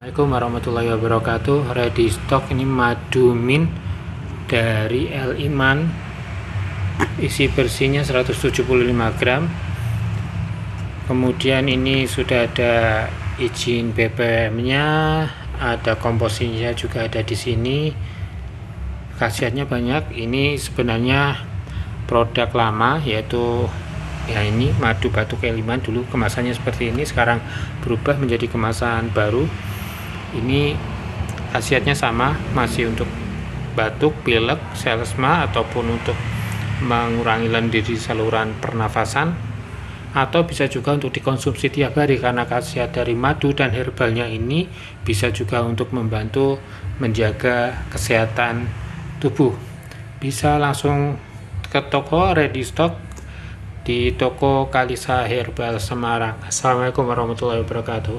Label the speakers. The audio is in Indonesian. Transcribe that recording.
Speaker 1: Assalamualaikum warahmatullahi wabarakatuh. Ready stock ini madu mint dari El Iman. Isi bersihnya 175 gram. Kemudian ini sudah ada izin BPM-nya, ada komposisinya juga ada di sini. Khasiatnya banyak. Ini sebenarnya produk lama, yaitu ini madu batuk El Iman. Dulu kemasannya seperti ini, sekarang berubah menjadi kemasan baru. Ini khasiatnya sama, masih untuk batuk, pilek, selesma, ataupun untuk mengurangi lendir di saluran pernafasan, atau bisa juga untuk dikonsumsi tiap hari, karena khasiat dari madu dan herbalnya ini bisa juga untuk membantu menjaga kesehatan tubuh. Bisa langsung ke toko Ready Stock di toko Kalisa Herbal Semarang. Assalamualaikum warahmatullahi wabarakatuh.